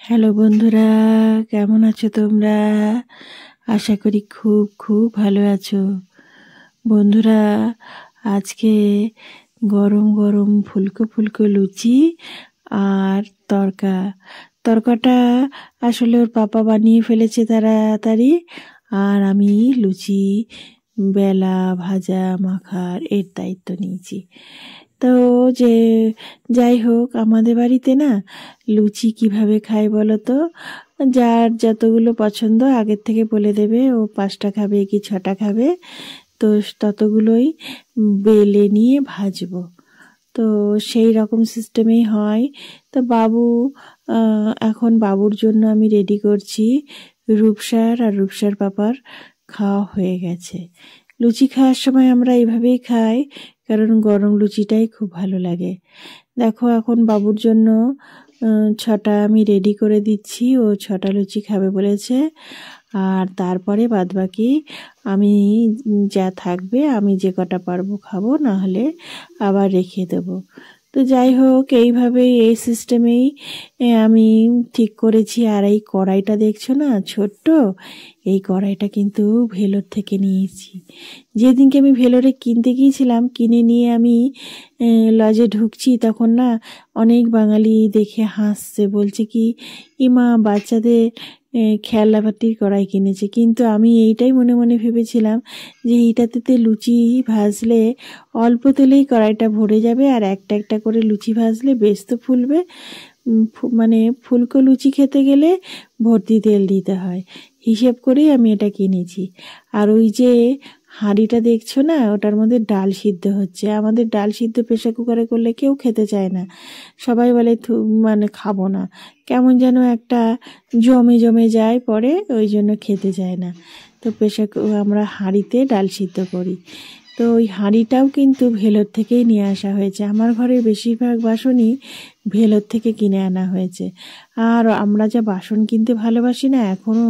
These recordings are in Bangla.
হ্যালো বন্ধুরা, কেমন আছো তোমরা? আশা করি খুব খুব ভালো আছো। বন্ধুরা, আজকে গরম গরম ফুলকো ফুলকো লুচি আর তরকাটা আসলে ওর পাপা বানিয়ে ফেলেছে তাড়াতাড়ি, আর আমি লুচি বেলা ভাজা মাখার এর দায়িত্ব নিয়েছি। তো যে যাই হোক, আমাদের বাড়িতে না লুচি কিভাবে খায় বলো তো? যার যতগুলো পছন্দ আগের থেকে বলে দেবে, ও 5টা খাবে কি 6টা খাবে, তো ততগুলোই বেলে নিয়ে ভাজবো। তো সেই রকম সিস্টেমেই হয়। তো এখন বাবুর জন্য আমি রেডি করছি। রূপসার আর রূপসার পাপার খাওয়া হয়ে গেছে। লুচি খাওয়ার সময় আমরা এইভাবেই খাই, কারণ গরম লুচিটাই খুব ভালো লাগে। দেখো, এখন বাবুর জন্য 6টা আমি রেডি করে দিচ্ছি। ও 6টা লুচি খাবে বলেছে। আর তারপরে বাদবাকি আমি যা থাকবে, আমি যে কটা পারবো খাবো, না হলে আবার রেখে দেবো। তো যাই হোক, এইভাবেই এই সিস্টেমেই আমি ঠিক করেছি। আর এই কড়াইটা দেখছো না, ছোট্ট, এই কড়াইটা কিন্তু ভেলোর থেকে নিয়েছি। যেদিনকে আমি ভেলোরে কিনতে গিয়েছিলাম, কিনে নিয়ে আমি লজে ঢুকছি, তখন না অনেক বাঙালি দেখে হাসছে, বলছে কি, ইমা বাচ্চাদের খেলনাপাতির কড়াই কিনেছে। কিন্তু আমি এইটাই মনে মনে ভেবেছিলাম যে এইটাতে লুচি ভাজলে অল্প তেলেই কড়াইটা ভরে যাবে, আর একটা একটা করে লুচি ভাজলে বেশ তো ফুলবে। মানে ফুলকো লুচি খেতে গেলে ভর্তি তেল দিতে হয়, হিসেব করেই আমি এটা কিনেছি। আর ওই যে হাঁড়িটা দেখছো না, ওটার মধ্যে ডাল সিদ্ধ হচ্ছে। আমাদের ডাল সিদ্ধ প্রেসার কুকারে করলে কেউ খেতে চায় না, সবাই বলে মানে খাবো না, কেমন যেন একটা জমে জমে যায়, পরে ওই জন্য খেতে চায় না। তো আমরা হাঁড়িতে ডাল সিদ্ধ করি। তো ওই হাঁড়িটাও কিন্তু ভেলোর থেকেই নিয়ে আসা হয়েছে। আমার ঘরের বেশিরভাগ বাসনই ভেলোর থেকে কিনে আনা হয়েছে। আর আমরা যা বাসন কিনতে ভালোবাসি না, এখনও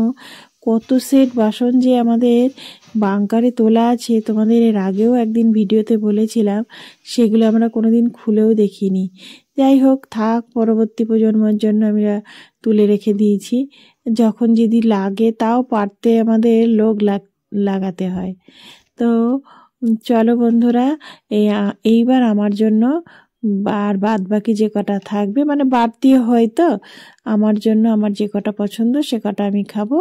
কত সেট বাসন যে আমাদের বাংকারে তোলা আছে, তোমাদের এর আগেও একদিন ভিডিওতে বলেছিলাম, সেগুলো আমরা কোনোদিন খুলেও দেখিনি। যাই হোক, থাক, পরবর্তী প্রজন্মের জন্য আমরা তুলে রেখে দিয়েছি। যখন যদি লাগে, তাও পারতে আমাদের লোক লাগাতে হয়। তো চলো বন্ধুরা, এইবার আমার জন্য আর বাদ বাকি যে কটা থাকবে, মানে বাড়তি হয়তো, আমার জন্য আমার যে কটা পছন্দ সে কটা আমি খাবো।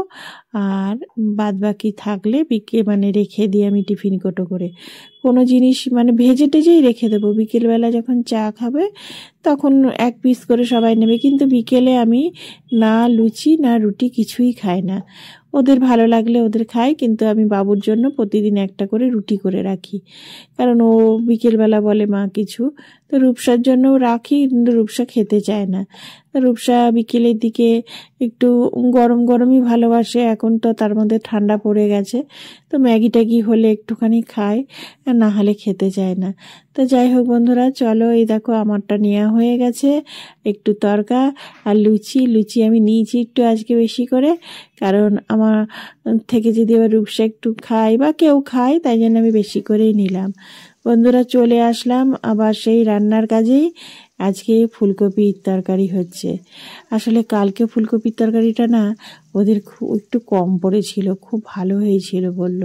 আর বাদ বাকি থাকলে মানে রেখে দিই আমি টিফিন কোটো করে। কোনো জিনিস মানে ভেজে টেজেই রেখে দেবো, বিকেলবেলা যখন চা খাবে তখন এক পিস করে সবাই নেবে। কিন্তু বিকেলে আমি না লুচি না রুটি কিছুই খাই না। ওদের ভালো লাগলে ওদের খাই, কিন্তু আমি বাবুর জন্য প্রতিদিন একটা করে রুটি করে রাখি, কারণ ও বিকেলবেলা বলে মা কিছু। তো রূপসার জন্যও রাখি, কিন্তু রূপসা খেতে চায় না। রূপসা বিকেলের দিকে একটু গরম গরমই ভালোবাসে, এখন তো তার মধ্যে ঠান্ডা পড়ে গেছে। তো ম্যাগি ট্যাগি হলে একটুখানি খায়, না হলে খেতে চায় না। তো যাই হোক বন্ধুরা, চলো, এই দেখো আমারটা নেওয়া হয়ে গেছে। একটু তরকা আর লুচি আমি নিয়েছি একটু আজকে বেশি করে, কারণ আমার থেকে যদি আবার রূপসা একটু খায় বা কেউ খায়, তাই জন্য আমি বেশি করেই নিলাম। বন্ধুরা, চলে আসলাম আবার সেই রান্নার কাজেই। আজকে ফুলকপির তরকারি হচ্ছে। আসলে কালকে ফুলকপির তরকারিটা না ওদের একটু কম পড়েছিল, খুব ভালো হয়েছিল বলল।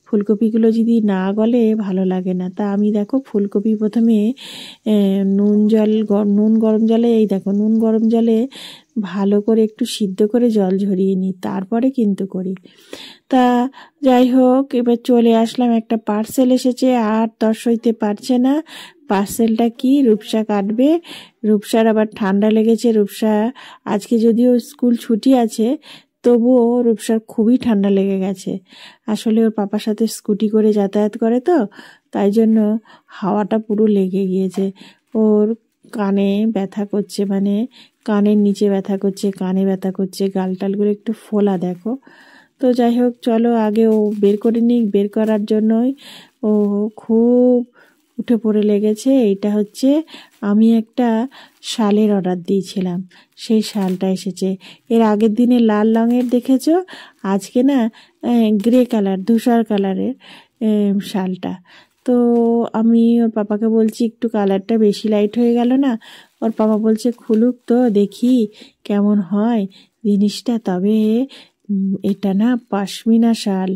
ফুলকপিগুলো যদি না গলে ভালো লাগে না। তা আমি দেখো, ফুলকপি প্রথমে নুন গরম জলে, এই দেখো নুন গরম জলে ভালো করে একটু সিদ্ধ করে জল ঝরিয়ে নিই, তারপরে কিন্তু করি। তা যাই হোক, এবার চলে আসলাম, একটা পার্সেল এসেছে, আর তর সইতে পারছে না। পার্সেলটা কি, রূপসা কাটবে। রূপসার আবার ঠান্ডা লেগেছে। রূপসা আজকে যদিও স্কুল ছুটি আছে, তবুও রূপসার খুবই ঠান্ডা লেগে গেছে। আসলে ওর পাপার সাথে স্কুটি করে যাতায়াত করে, তো তাই জন্য হাওয়াটা পুরো লেগে গিয়েছে। ওর কানে ব্যথা করছে, মানে কানের নিচে ব্যথা করছে, কানে ব্যথা করছে, গালটালগুলো একটু ফোলা দেখো। তো যাই হোক, চলো আগে ও বের করে নিক। বের করার জন্যই ও খুব উঠে পড়ে লেগেছে। এইটা হচ্ছে, আমি একটা শালের অর্ডার দিয়েছিলাম, সেই শালটা এসেছে। এর আগের দিনে লাল রঙের দেখেছো, আজকে না গ্রে কালার, ধূসর কালারের শালটা। তো আমি ওর পাপাকে বলছি, একটু কালারটা বেশি লাইট হয়ে গেল না? ওর বাবা বলছে খুলুক তো দেখি কেমন হয় জিনিসটা। তবে এটা না পশমিনা শাল,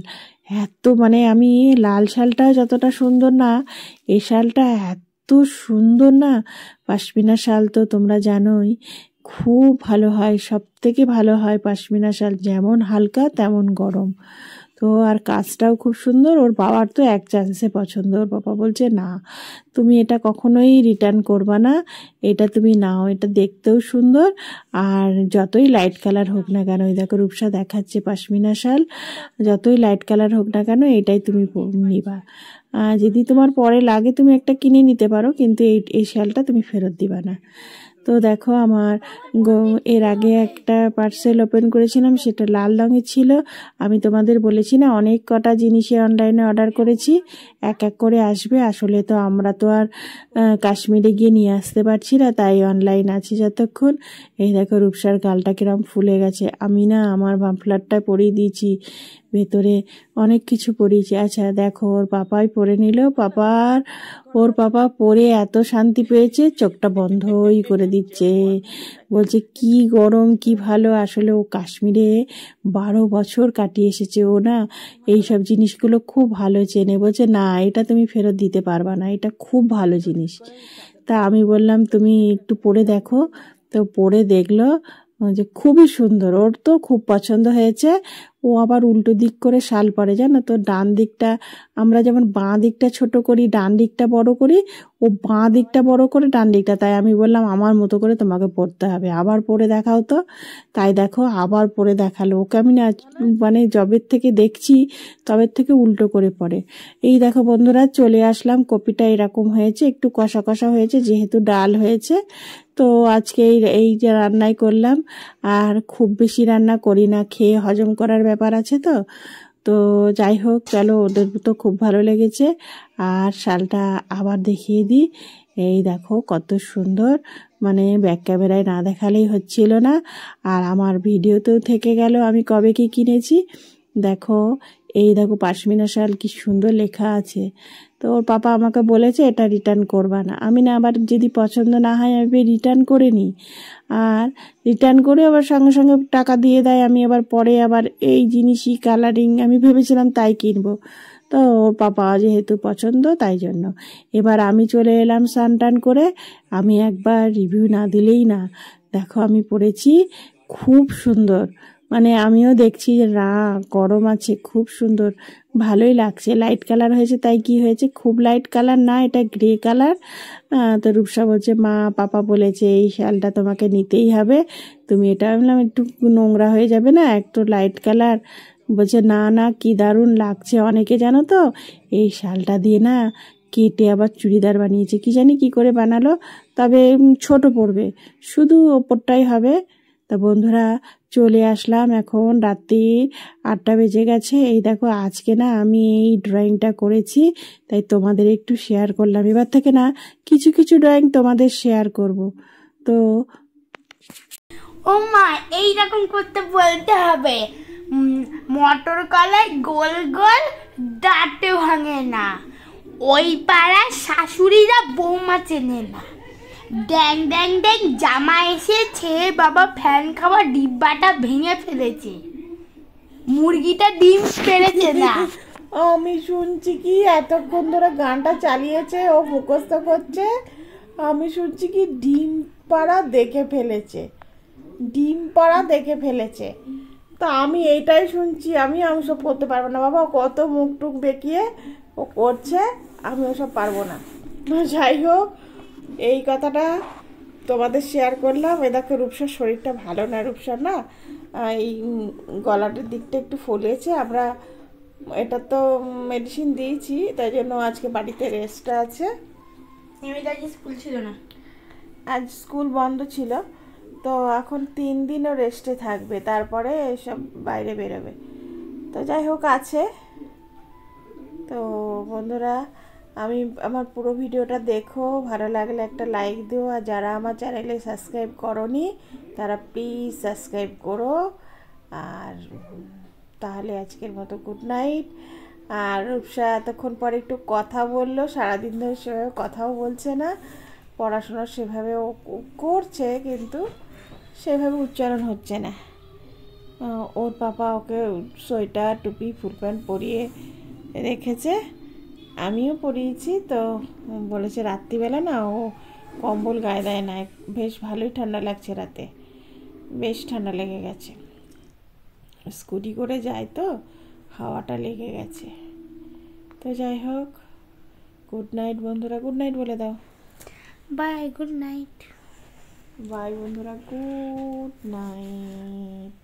এত মানে আমি লাল শালটা যতটা সুন্দর না, এই শালটা এত সুন্দর না। পশমিনা শাল তো তোমরা জানোই খুব ভালো হয়, সব থেকে ভালো হয় পশমিনা শাল, যেমন হালকা তেমন গরম। তো আর কাজটাও খুব সুন্দর। ওর বাবার তো এক চান্সে পছন্দ। ওর বাবা বলছে না, তুমি এটা কখনোই রিটার্ন করবা না, এটা তুমি নাও, এটা দেখতেও সুন্দর আর যতই লাইট কালার হোক না কেন, ওই দেখো রূপসা দেখাচ্ছে পশমিনা শাল, যতই লাইট কালার হোক না কেন এটাই তুমি নিবা। যদি তোমার পরে লাগে তুমি একটা কিনে নিতে পারো, কিন্তু এই শালটা তুমি ফেরত দিবা না। তো দেখো আমার এর আগে একটা পার্সেল ওপেন করেছিলাম, সেটা লাল রঙের ছিল। আমি তোমাদের বলেছি না অনেক কটা জিনিসে অনলাইনে অর্ডার করেছি, এক এক করে আসবে। আসলে তো আমরা তো আর কাশ্মীরে গিয়ে নিয়ে আসতে পারছি না, তাই অনলাইন আছি যতক্ষণ। এই দেখো রূপসার গালটা কিরম ফুলে গেছে। আমি না আমার মাফলারটা পরিয়ে দিয়েছি, ভেতরে অনেক কিছু পরিয়েছি। আচ্ছা দেখো ওর পাপাই পরে নিল, ওর পাপা পরে এত শান্তি পেয়েছে, চোখটা বন্ধই করে দিচ্ছে, বলছে কি গরম কি ভালো। আসলে ও কাশ্মীরে 12 বছর কাটিয়ে এসেছে, ও না এইসব জিনিসগুলো খুব ভালো চেনে। বলছে না এটা তুমি ফেরত দিতে পারবা না, এটা খুব ভালো জিনিস। তা আমি বললাম তুমি একটু পরে দেখো। তো পরে দেখলো যে খুবই সুন্দর, ওর তো খুব পছন্দ হয়েছে। ও আবার উল্টো দিক করে শাল পরে, জানো তো, ডান দিকটা আমরা যেমন বাঁ দিকটা ছোট করি ডান দিকটা বড় করি, ও বাঁ দিকটা বড় করে ডান দিকটা। তাই আমি বললাম আমার মতো করে তোমাকে পড়তে হবে, আবার পরে দেখাও তো। তাই দেখো আবার পরে দেখালো ওকে। আমি না মানে জবের থেকে দেখছি তবের থেকে উল্টো করে পড়ে। এই দেখো বন্ধুরা চলে আসলাম, কপিটা এরকম হয়েছে, একটু কষা কষা হয়েছে যেহেতু ডাল হয়েছে। তো আজকে এই যে রান্নাই করলাম, আর খুব বেশি রান্না করি না, খেয়ে হজম করার ব্যাপার আছে তো। তো যাই হোক চলো, ওদের তো খুব ভালো লেগেছে। আর শালটা আবার দেখিয়ে দিই, এই দেখো কত সুন্দর, মানে ব্যাক ক্যামেরায় না দেখালেই হচ্ছিল না। আর আমার ভিডিওতেও থেকে গেল আমি কবে কি কিনেছি। দেখো এই দেখো পশমিনা শাল কি সুন্দর লেখা আছে। তো ওর পাপা আমাকে বলেছে এটা রিটার্ন করবা না। আমি না আবার যদি পছন্দ না হয় আমি রিটার্ন করে নিই, আর রিটার্ন করে আবার সঙ্গে সঙ্গে টাকা দিয়ে দেয়। আমি আবার পরে আবার এই জিনিসই কালারিং আমি ভেবেছিলাম তাই কিনবো, তো ওর পাপা যেহেতু পছন্দ তাই জন্য। এবার আমি চলে এলাম স্নান টান করে। আমি একবার রিভিউ না দিলেই না, দেখো আমি পরেছি খুব সুন্দর, মানে আমিও দেখছি যে না গরম আছে, খুব সুন্দর ভালোই লাগছে। লাইট কালার হয়েছে, তাই কি হয়েছে খুব লাইট কালার না, এটা গ্রে কালার। তো রূপসা বলছে মা পাপা বলেছে এই শালটা তোমাকে নিতেই হবে, তুমি এটা। বললাম একটু নোংরা হয়ে যাবে না, একটু লাইট কালার। বলছে না না কি দারুণ লাগছে। অনেকে জানো তো এই শালটা দিয়ে না কেটে আবার চুড়িদার বানিয়েছে, কি জানি কি করে বানালো, তবে ছোট পড়বে, শুধু ওপরটাই হবে। তা বন্ধুরা চলে আসলাম, এখন রাত্রি 8টা বেজে গেছে। এই দেখো আজকে না আমি এই ড্রয়িংটা করেছি, তাই তোমাদের একটু শেয়ার করলাম। এবার থেকে না কিছু কিছু ড্রয়িং তোমাদের শেয়ার করব। তো ও মা এইরকম করতে বলতে হবে, মটর কলাই গোল গোল দাঁতে ভাঙে না, ওই পাড়ার শাশুড়িরা বৌমা চেনে না, ড্যাং ড্যাং ড্যাং জামা এসেছে, বাবা ফ্যান খাওয়া ডিব্বাটা ভেঙে ফেলেছে, মুরগিটা ডিম পেড়েছে না। আমি শুনছি কি এতক্ষণ ধরে গানটা চালিয়েছে, ও মুখস্থ করছে। আমি শুনছি কি ডিম পাড়া দেখে ফেলেছে, ডিম পাড়া দেখে ফেলেছে। তা আমি এইটাই শুনছি, আমি ওসব করতে পারবো না বাবা, কত মুখ টুক বেঁকিয়ে ও করছে, আমি ওসব পারবো না। যাই হোক এই কথাটা তোমাদের শেয়ার করলাম। এ দেখো রূপসার শরীরটা ভালো না, রূপসার না এই গলাটার দিকটা একটু ফুলেছে। আমরা এটা তো মেডিসিন দিয়েছি, তাই জন্য আজকে বাড়িতে রেস্টটা আছে। স্কুল ছিল না, আজ স্কুল বন্ধ ছিল, তো এখন 3 দিনও রেস্টে থাকবে, তারপরে এসব বাইরে বেরোবে। তো যাই হোক আছে। তো বন্ধুরা আমি আমার পুরো ভিডিওটা দেখো, ভালো লাগলে একটা লাইক দিও, আর যারা আমার চ্যানেলে সাবস্ক্রাইব করোনি তারা প্লিজ সাবস্ক্রাইব করো। আর তাহলে আজকের মতো গুড নাইট। আর রূপসা এতক্ষণ পরে একটু কথা বললো, সারাদিন ধরে সেভাবে কথাও বলছে না, পড়াশোনা সেভাবে ও করছে, কিন্তু সেভাবে উচ্চারণ হচ্ছে না। ওর পাপা ওকে সোয়েটার টুপি ফুল প্যান্ট পরিয়ে রেখেছে, আমিও পরিয়েছি। তো বলেছে রাত্রিবেলা না ও কম্বল গায়ে দেয় না, বেশ ভালোই ঠান্ডা লাগছে রাতে, বেশ ঠান্ডা লেগে গেছে। স্কুটি করে যায় তো হাওয়াটা লেগে গেছে। তো যাই হোক, গুড নাইট বন্ধুরা, গুড নাইট বলে দাও। Bye, good night. বাই বন্ধুরা, গুড নাইট।